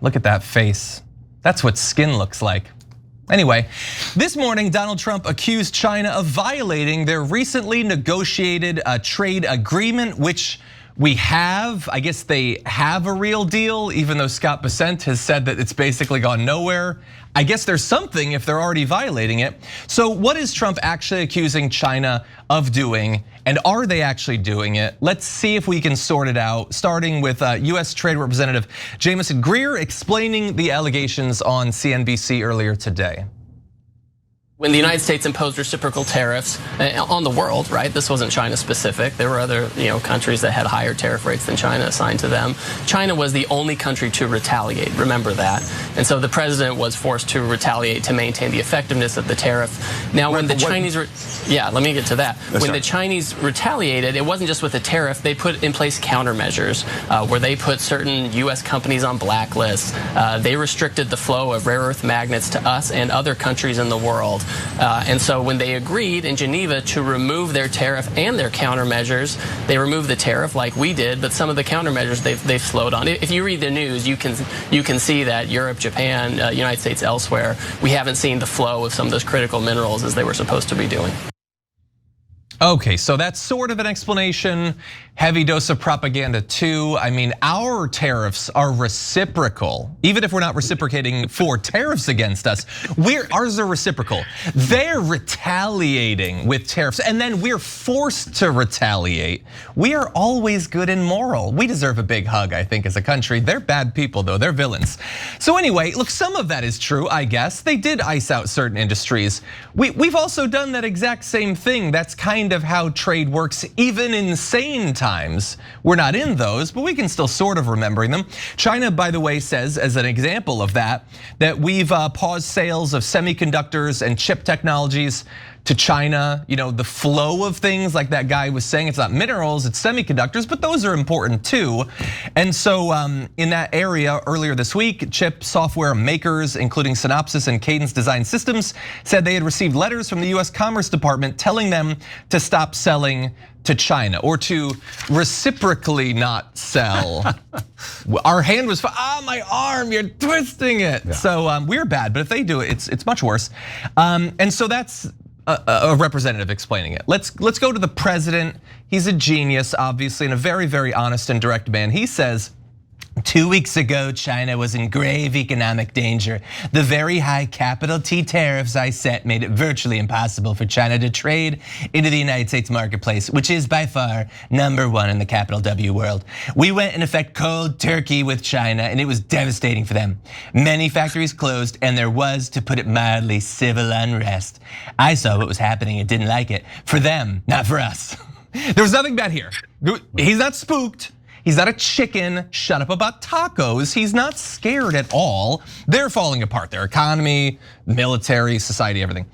Look at that face. That's what skin looks like. Anyway, this morning, Donald Trump accused China of violating their recently negotiated trade agreement, which we have. I guess they have a real deal, even though Scott Bessent has said that it's basically gone nowhere. I guess there's something if they're already violating it. So what is Trump actually accusing China of doing? And are they actually doing it? Let's see if we can sort it out, starting with US Trade Representative Jamieson Greer explaining the allegations on CNBC earlier today. When the United States imposed reciprocal tariffs on the world, right? This wasn't China specific. There were other countries that had higher tariff rates than China assigned to them. China was the only country to retaliate, remember that. And so the president was forced to retaliate to maintain the effectiveness of the tariff. Now when the Chinese, let me get to that. When the Chinese retaliated, it wasn't just with the tariff, they put in place countermeasures where they put certain US companies on blacklists. They restricted the flow of rare earth magnets to us and other countries in the world. And so when they agreed in Geneva to remove their tariff and their countermeasures, they removed the tariff like we did, but some of the countermeasures they've slowed on. If you read the news, you can see that Europe, Japan, United States, elsewhere, we haven't seen the flow of some of those critical minerals as they were supposed to be doing. Okay, so that's sort of an explanation. Heavy dose of propaganda too. I mean, our tariffs are reciprocal. Even if we're not reciprocating for tariffs against us, ours are reciprocal. They're retaliating with tariffs, and then we're forced to retaliate. We are always good and moral. We deserve a big hug, I think, as a country. They're bad people though, they're villains. So anyway, look, some of that is true, I guess. They did ice out certain industries. We've also done that exact same thing. That's kind of how trade works, even in sane times. We're not in those, but we can still sort of remembering them. China, by the way, says as an example of that we've paused sales of semiconductors and chip technologies to China. The flow of things, like that guy was saying, it's not minerals, it's semiconductors, but those are important too. And so in that area earlier this week, chip software makers, including Synopsys and Cadence Design Systems, said they had received letters from the US Commerce Department telling them to stop selling to China or to reciprocally not sell. Our hand was, my arm, you're twisting it. Yeah. So we're bad, but if they do it, it's much worse. And so that's a representative explaining it. Let's go to the president. He's a genius, obviously, and a very, very honest and direct man. He says, 2 weeks ago, China was in grave economic danger. The very high capital T tariffs I set made it virtually impossible for China to trade into the United States marketplace, which is by far #1 in the capital W world. We went in effect cold turkey with China, and it was devastating for them. Many factories closed, and there was, to put it mildly, civil unrest. I saw what was happening and didn't like it. For them, not for us. There was nothing bad here. He's not spooked. He's not a chicken, shut up about tacos. He's not scared at all. They're falling apart, their economy, military, society, everything.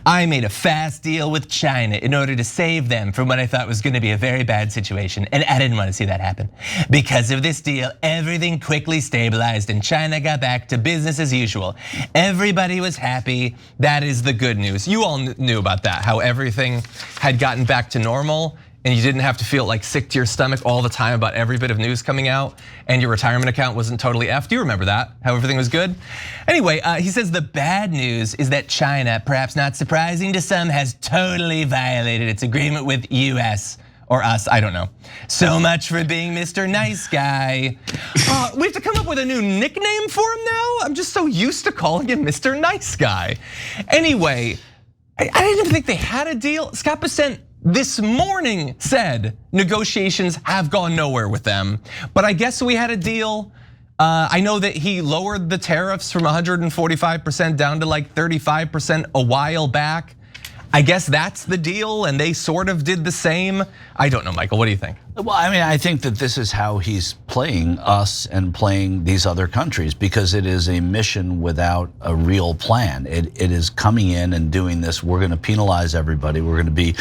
I made a fast deal with China in order to save them from what I thought was gonna be a very bad situation, and I didn't wanna see that happen. Because of this deal, everything quickly stabilized and China got back to business as usual. Everybody was happy, that is the good news. You all knew about that, how everything had gotten back to normal, and you didn't have to feel like sick to your stomach all the time about every bit of news coming out, and your retirement account wasn't totally effed. You remember that, how everything was good? Anyway, he says the bad news is that China, perhaps not surprising to some, has totally violated its agreement with US. Or us, I don't know. So much for being Mr. Nice Guy. We have to come up with a new nickname for him now? I'm just so used to calling him Mr. Nice Guy. Anyway, I didn't think they had a deal. Scott Bessent this morning said negotiations have gone nowhere with them, but I guess we had a deal. I know that he lowered the tariffs from 145% down to like 35% a while back. I guess that's the deal, and they sort of did the same. I don't know, Michael, what do you think? Well, I mean, I think that this is how he's playing us and playing these other countries, because it is a mission without a real plan. It is coming in and doing this. We're gonna penalize everybody. We're gonna be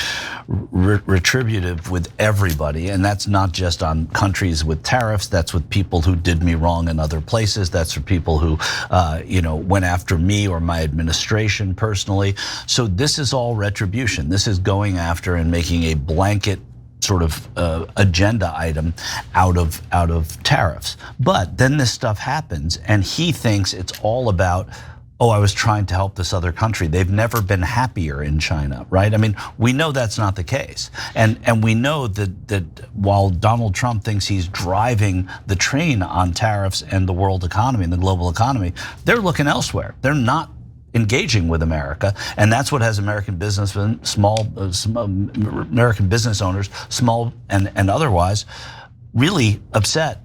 retributive with everybody. And that's not just on countries with tariffs, that's with people who did me wrong in other places. That's for people who went after me or my administration personally. So this is all retribution. This is going after and making a blanket sort of agenda item out of tariffs. But then this stuff happens, and he thinks it's all about, oh, I was trying to help this other country. They've never been happier in China, right? I mean, we know that's not the case. And we know that while Donald Trump thinks he's driving the train on tariffs and the world economy and the global economy, they're looking elsewhere. They're not engaging with America, and that's what has American businessmen, American business owners, small and otherwise, really upset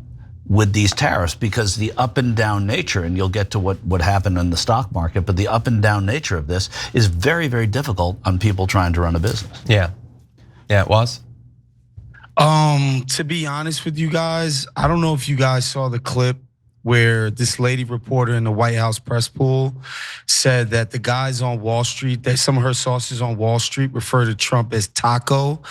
with these tariffs, because the up and down nature, and you'll get to what happened in the stock market, but the up and down nature of this is very, very difficult on people trying to run a business. Yeah, it was. To be honest with you guys, I don't know if you guys saw the clip where this lady reporter in the White House press pool said that the guys on Wall Street, that some of her sources on Wall Street refer to Trump as taco,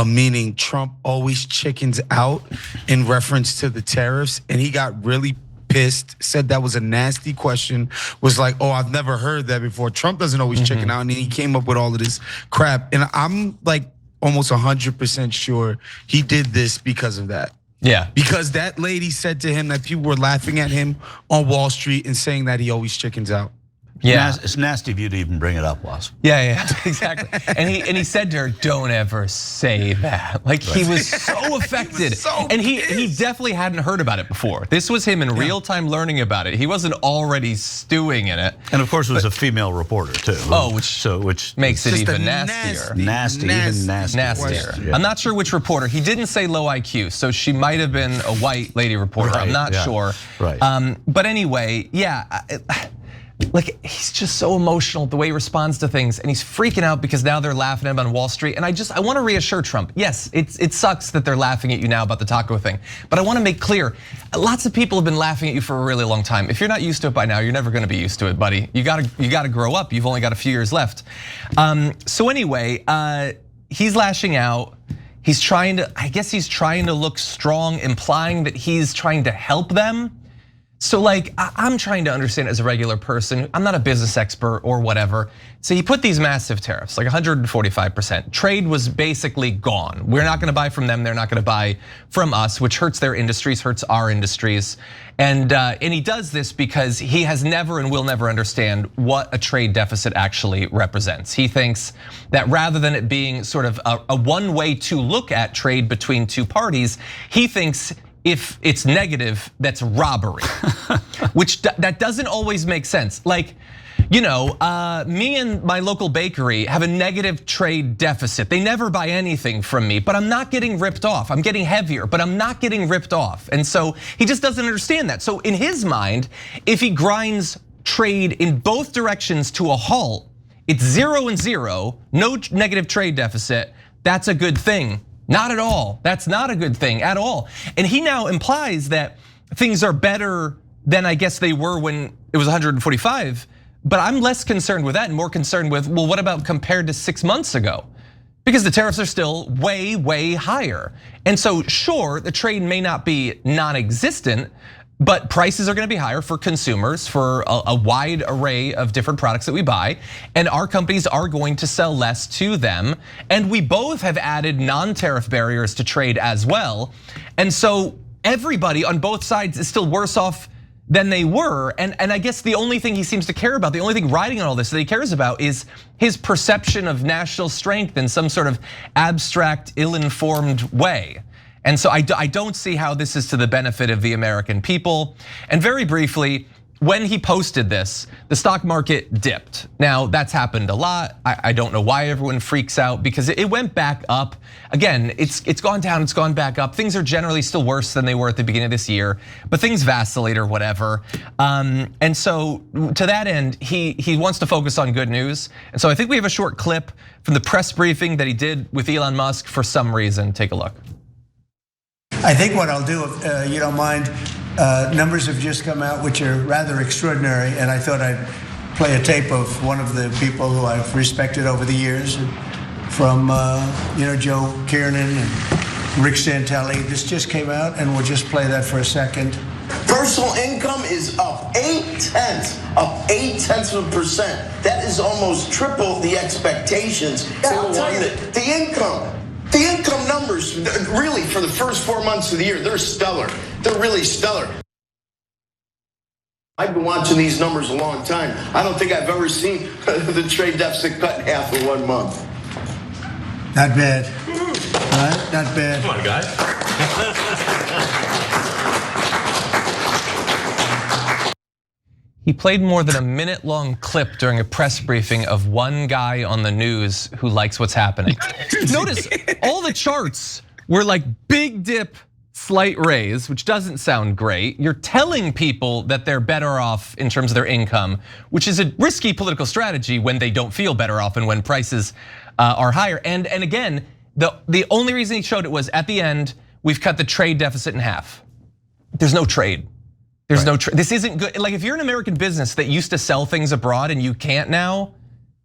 meaning Trump always chickens out in reference to the tariffs. And he got really pissed, said that was a nasty question, was like, oh, I've never heard that before. Trump doesn't always chicken out. And then he came up with all of this crap. And I'm like almost 100% sure he did this because of that. Yeah. Because that lady said to him that people were laughing at him on Wall Street and saying that he always chickens out. Yeah, it's nasty of you to even bring it up, Was. Yeah, exactly. And he said to her, "Don't ever say that." Like, he was so affected, and he definitely hadn't heard about it before. This was him in real time learning about it. He wasn't already stewing in it. And of course, it was a female reporter too. Oh, which makes it even nastier. Even nastier. Yeah. I'm not sure which reporter. He didn't say low IQ, so she might have been a white lady reporter. Right, I'm not sure. Right. But anyway, yeah. Like, he's just so emotional the way he responds to things, and he's freaking out because now they're laughing at him on Wall Street. And I want to reassure Trump, yes, it sucks that they're laughing at you now about the taco thing, but I want to make clear, lots of people have been laughing at you for a really long time. If you're not used to it by now, you're never going to be used to it, buddy. You gotta grow up. You've only got a few years left. So anyway, he's lashing out. He's trying to look strong, implying that he's trying to help them. So like, I'm trying to understand as a regular person, I'm not a business expert or whatever. So he put these massive tariffs, like 145%. Trade was basically gone. We're not gonna buy from them, they're not gonna buy from us, which hurts their industries, hurts our industries. And he does this because he has never and will never understand what a trade deficit actually represents. He thinks that rather than it being sort of a one way to look at trade between two parties, he thinks if it's negative, that's robbery, which that doesn't always make sense. Like, me and my local bakery have a negative trade deficit. They never buy anything from me, but I'm not getting ripped off. I'm getting heavier, but I'm not getting ripped off. And so he just doesn't understand that. So in his mind, if he grinds trade in both directions to a halt, it's 0 and 0, no negative trade deficit, that's a good thing. Not at all. That's not a good thing at all. And he now implies that things are better than I guess they were when it was 145. But I'm less concerned with that and more concerned with, well, what about compared to 6 months ago? Because the tariffs are still way, way higher. And so sure, the trade may not be non-existent, but prices are gonna be higher for consumers for a wide array of different products that we buy. And our companies are going to sell less to them. And we both have added non-tariff barriers to trade as well. And so everybody on both sides is still worse off than they were. And I guess the only thing he seems to care about, the only thing riding on all this that he cares about is his perception of national strength in some sort of abstract, ill-informed way. And so I don't see how this is to the benefit of the American people. And very briefly, when he posted this, the stock market dipped. Now that's happened a lot. I don't know why everyone freaks out because it went back up. Again, it's gone down, it's gone back up. Things are generally still worse than they were at the beginning of this year, but things vacillate or whatever. And so to that end, he wants to focus on good news. And so I think we have a short clip from the press briefing that he did with Elon Musk for some reason. Take a look. I think what I'll do, if you don't mind, numbers have just come out which are rather extraordinary, and I thought I'd play a tape of one of the people who I've respected over the years, from Joe Kiernan and Rick Santelli. This just came out, and we'll just play that for a second. Personal income is up 0.8%. That is almost triple the expectations. Yeah, I'll tell you. The The income numbers, really, for the first 4 months of the year, they're stellar. They're really stellar. I've been watching these numbers a long time. I don't think I've ever seen the trade deficit cut in half in 1 month. Not bad. Right? Not bad. Come on, guys. He played more than a minute-long clip during a press briefing of one guy on the news who likes what's happening. Notice all the charts were like big dip, slight raise, which doesn't sound great. You're telling people that they're better off in terms of their income, which is a risky political strategy when they don't feel better off and when prices are higher. And again, the only reason he showed it was at the end, we've cut the trade deficit in half. There's no trade. There's no trade. This isn't good. Like if you're an American business that used to sell things abroad and you can't now,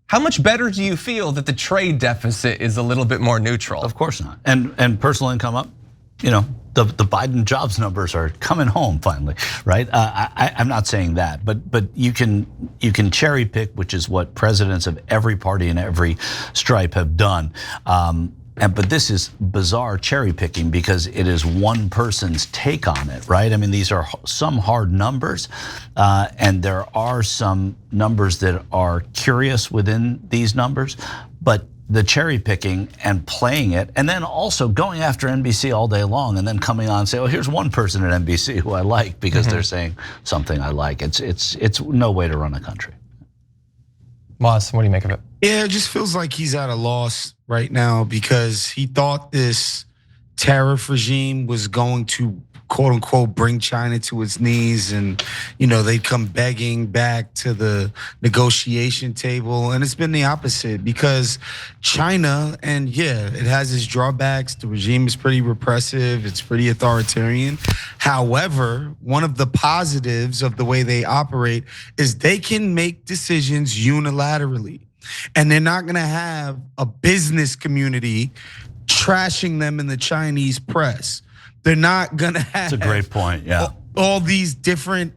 how much better do you feel that the trade deficit is a little bit more neutral? Of course not. And personal income up, the Biden jobs numbers are coming home finally, right? I'm not saying that, but you can cherry pick, which is what presidents of every party and every stripe have done. But this is bizarre cherry picking because it is one person's take on it, right? I mean, these are some hard numbers, and there are some numbers that are curious within these numbers, but the cherry picking and playing it, and then also going after NBC all day long, and then coming on and say, "Oh, here's one person at NBC who I like because they're saying something I like." It's no way to run a country. Moss, what do you make of it? Yeah, it just feels like he's at a loss right now because he thought this tariff regime was going to quote unquote bring China to its knees and they'd come begging back to the negotiation table, and it's been the opposite because China, and yeah, it has its drawbacks. The regime is pretty repressive, it's pretty authoritarian. However, one of the positives of the way they operate is they can make decisions unilaterally, and they're not gonna have a business community trashing them in the Chinese press. They're not gonna have. That's a great point. Yeah. All these different,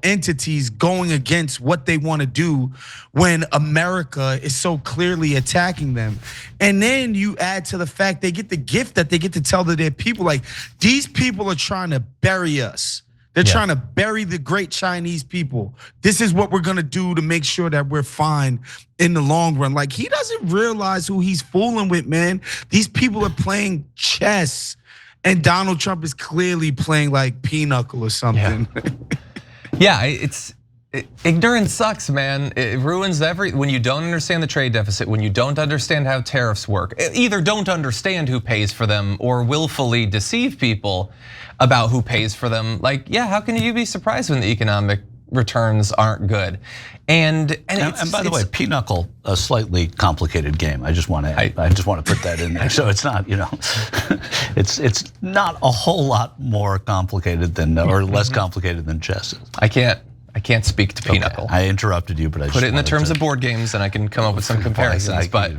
entities going against what they want to do when America is so clearly attacking them. And then you add to the fact they get the gift that they get to tell to their people, like, these people are trying to bury us. They're trying to bury the great Chinese people. This is what we're gonna do to make sure that we're fine in the long run. Like, he doesn't realize who he's fooling with, man. These people are playing chess. And Donald Trump is clearly playing like pinochle or something. Yeah, ignorance sucks, man. It ruins when you don't understand the trade deficit, when you don't understand how tariffs work, either don't understand who pays for them or willfully deceive people about who pays for them. Like, yeah, how can you be surprised when the economic returns aren't good? And by the way, pinochle, a slightly complicated game. I just want to put that in there. So it's not, it's not a whole lot more complicated than or less complicated than chess is. I can't speak to pinochle. Okay. I interrupted you, but I just put it in the terms of board games, and I can come up with some comparisons. But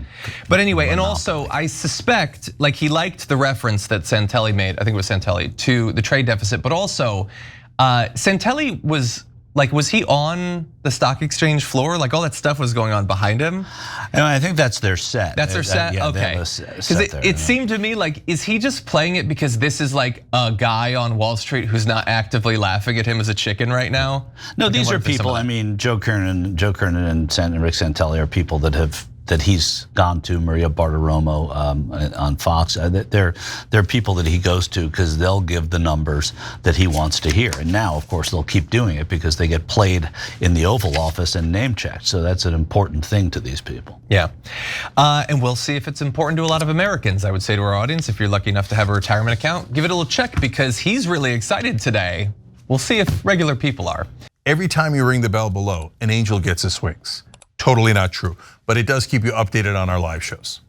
anyway, and also I suspect, like, he liked the reference that Santelli made. I think it was Santelli, to the trade deficit, but also Santelli was. Like, was he on the stock exchange floor? Like, all that stuff was going on behind him? And I think that's their set. That's their set? Yeah, okay. Because it seemed to me like, is he just playing it because this is like a guy on Wall Street who's not actively laughing at him as a chicken right now? No, these are people, I mean, Joe Kernan and Rick Santelli are people that he's gone to, Maria Bartiromo on Fox. They're people that he goes to because they'll give the numbers that he wants to hear. And now, of course, they'll keep doing it because they get played in the Oval Office and name checked. So that's an important thing to these people. Yeah, and we'll see if it's important to a lot of Americans. I would say to our audience, if you're lucky enough to have a retirement account, give it a little check because he's really excited today. We'll see if regular people are. Every time you ring the bell below, an angel gets his wings. Totally not true, but it does keep you updated on our live shows.